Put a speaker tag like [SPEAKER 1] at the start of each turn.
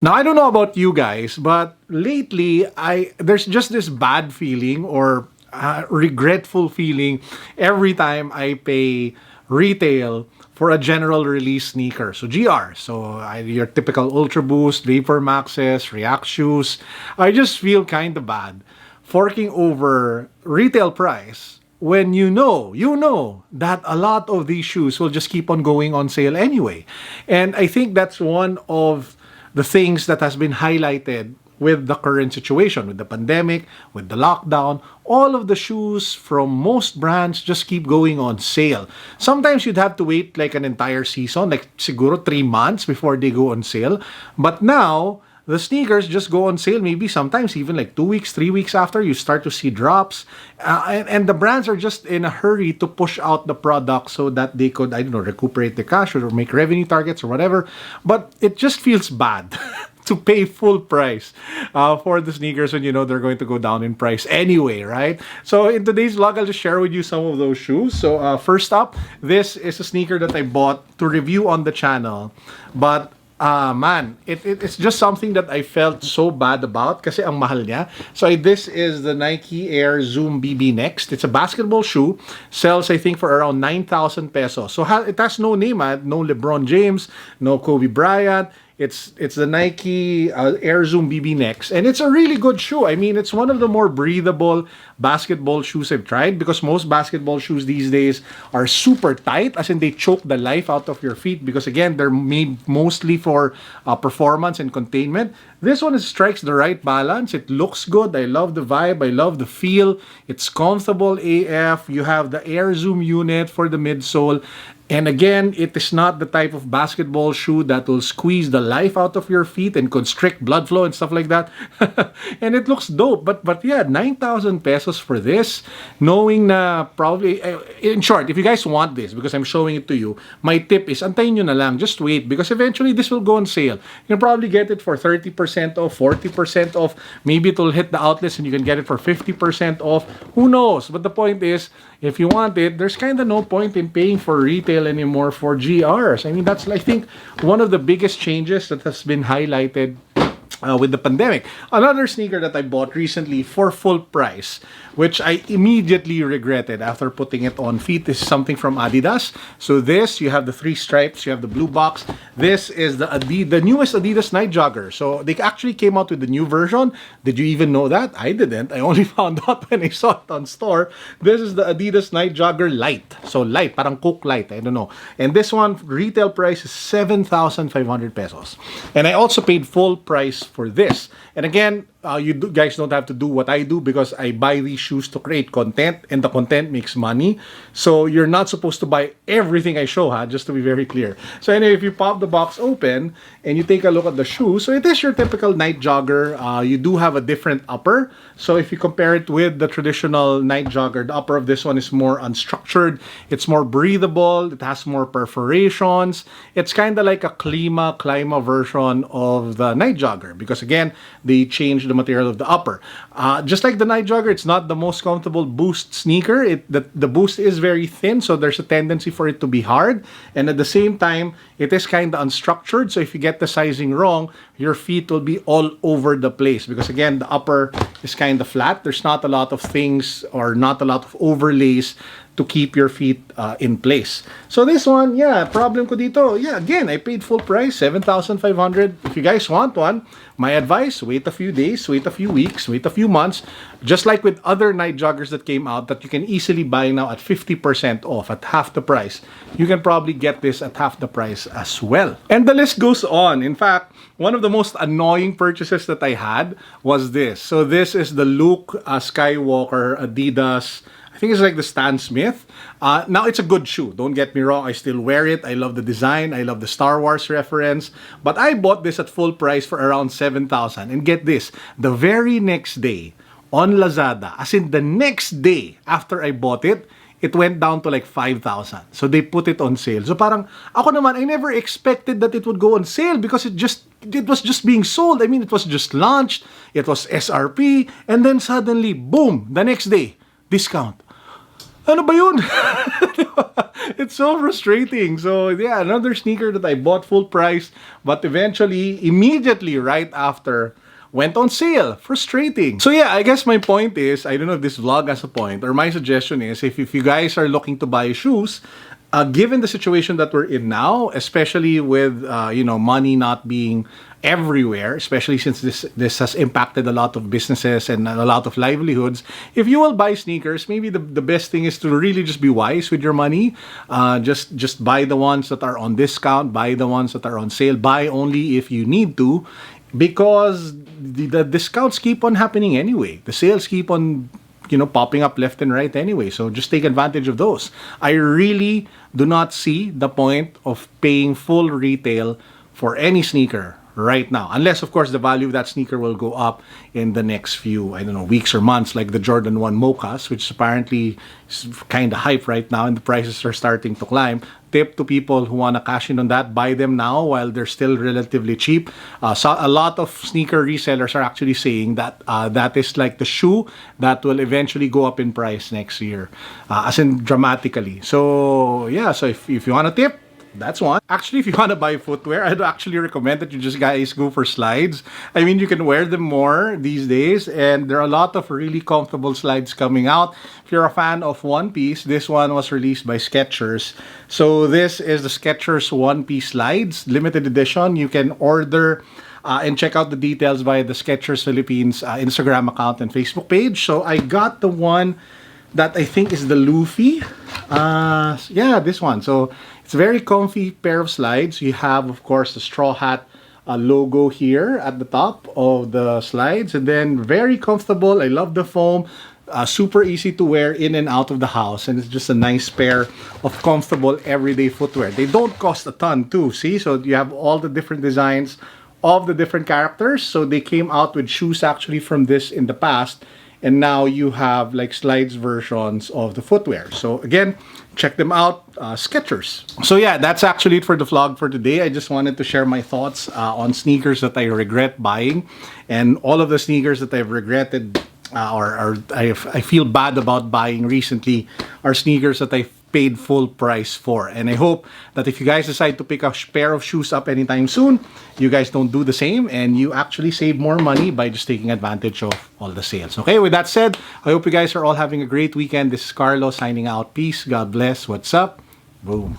[SPEAKER 1] Now, I don't know about you guys, but lately there's just this bad feeling or regretful feeling every time I pay retail for a general release sneaker. So GR, your typical Ultra Boost, Vapor Maxes, React shoes. I just feel kind of bad forking over retail price when you know that a lot of these shoes will just keep on going on sale anyway. And I think that's one of the things that has been highlighted with the current situation, with the pandemic, with the lockdown. All of the shoes from most brands just keep going on sale. Sometimes you'd have to wait like an entire season, like siguro 3 months before they go on sale. But now, the sneakers just go on sale maybe sometimes even like 2 weeks, 3 weeks after you start to see drops. And the brands are just in a hurry to push out the product so that they could, I don't know, recuperate the cash or make revenue targets or whatever. But it just feels bad to pay full price for the sneakers when you know they're going to go down in price anyway, right? So in today's vlog, I'll just share with you some of those shoes. So first up, this is a sneaker that I bought to review on the channel. But man, it's just something that I felt so bad about kasi ang mahal niya. So this is the Nike Air Zoom BB Next. It's a basketball shoe. Sells, I think, for around 9,000 pesos. So it has no name, no LeBron James, no Kobe Bryant. It's the Nike Air Zoom BB Next, and it's a really good shoe. I mean, it's one of the more breathable basketball shoes I've tried because most basketball shoes these days are super tight, as in they choke the life out of your feet because again, they're made mostly for performance and containment. This one strikes the right balance. It looks good. I love the vibe. I love the feel. It's comfortable AF. You have the Air Zoom unit for the midsole. And again, it is not the type of basketball shoe that will squeeze the life out of your feet and constrict blood flow and stuff like that. And it looks dope. But yeah, 9,000 pesos for this, knowing na probably, in short, if you guys want this, because I'm showing it to you, my tip is, antayin nyo na lang, just wait, because eventually this will go on sale. You can probably get it for 30% off, 40% off. Maybe it will hit the outlets and you can get it for 50% off. Who knows? But the point is, if you want it, there's kind of no point in paying for retail anymore for GRs. I mean, that's, I think, one of the biggest changes that has been highlighted with the pandemic. Another sneaker that I bought recently for full price, which I immediately regretted after putting it on feet, is something from Adidas. So this, you have the 3 stripes, you have the blue box. This is the newest Adidas Night Jogger. So they actually came out with the new version. Did you even know that? I didn't. I only found out when I saw it on store. This is the Adidas Night Jogger Light. So light, parang Coke Light, I don't know. And this one, retail price is 7,500 pesos. And I also paid full price for this. And again, guys don't have to do what I do because I buy these shoes to create content and the content makes money. So you're not supposed to buy everything I show, just to be very clear. So anyway, if you pop the box open and you take a look at the shoe, so it is your typical night jogger. You do have a different upper. So if you compare it with the traditional night jogger, the upper of this one is more unstructured. It's more breathable. It has more perforations. It's kind of like a Klima version of the night jogger because again, they changed the material of the upper. Just like the night jogger, it's not the most comfortable Boost sneaker. The Boost is very thin, so there's a tendency for it to be hard. And at the same time, it is kind of unstructured. So if you get the sizing wrong, your feet will be all over the place. Because again, the upper is kind of flat. There's not a lot of things or not a lot of overlays to keep your feet in place. So this one, yeah, problem ko dito, yeah, again, I paid full price, 7,500. If you guys want one, my advice, wait a few days, wait a few weeks, wait a few months. Just like with other night joggers that came out that you can easily buy now at 50% off, at half the price. You can probably get this at half the price as well. And the list goes on. In fact, one of the most annoying purchases that I had was this. So this is the Luke Skywalker Adidas. I think it's like the Stan Smith. Now, it's a good shoe. Don't get me wrong. I still wear it. I love the design. I love the Star Wars reference. But I bought this at full price for around 7,000. And get this, the very next day on Lazada, as in the next day after I bought it, it went down to like 5,000. So they put it on sale. So parang, ako naman, I never expected that it would go on sale because it was just being sold. I mean, it was just launched. It was SRP. And then suddenly, boom, the next day, discount. Ano ba yun? It's so frustrating. So yeah, another sneaker that I bought full price, but eventually, immediately right after, went on sale. Frustrating. So yeah, I guess my point is, I don't know if this vlog has a point, or my suggestion is, if you guys are looking to buy shoes, given the situation that we're in now, especially with money not being everywhere, especially since this has impacted a lot of businesses and a lot of livelihoods, if you will buy sneakers, maybe the best thing is to really just be wise with your money. Just buy the ones that are on discount, buy the ones that are on sale, buy only if you need to, because the discounts keep on happening anyway. The sales keep on popping up left and right anyway. So just take advantage of those. I really do not see the point of paying full retail for any sneaker right now. Unless, of course, the value of that sneaker will go up in the next few, I don't know, weeks or months, like the Jordan 1 Mochas, which apparently is kind of hype right now and the prices are starting to climb. Tip to people who want to cash in on that, buy them now while they're still relatively cheap. So a lot of sneaker resellers are actually saying that that is like the shoe that will eventually go up in price next year, as in dramatically. So yeah, so if you want to tip, that's one. Actually, if you want to buy footwear, I'd actually recommend that you just guys go for slides. I mean, you can wear them more these days, and there are a lot of really comfortable slides coming out. If you're a fan of One Piece, this one was released by Skechers. So this is the Skechers One Piece slides, limited edition. You can order and check out the details via the Skechers Philippines Instagram account and Facebook page. So I got the one that I think is the Luffy. Yeah, this one. So it's a very comfy pair of slides. You have, of course, the straw hat logo here at the top of the slides, and then very comfortable. I love the foam. Super easy to wear in and out of the house, and it's just a nice pair of comfortable everyday footwear. They don't cost a ton too, see? So you have all the different designs of the different characters. So they came out with shoes actually from this in the past, and now you have like slides versions of the footwear. So again, check them out, Skechers. So yeah, that's actually it for the vlog for today. I just wanted to share my thoughts on sneakers that I regret buying, and all of the sneakers that I've regretted or I feel bad about buying recently are sneakers that I've paid full price for. And I hope that if you guys decide to pick a pair of shoes up anytime soon, you guys don't do the same and you actually save more money by just taking advantage of all the sales. Okay, with that said, I hope you guys are all having a great weekend. This is Carlo signing out. Peace, God bless, what's up, boom.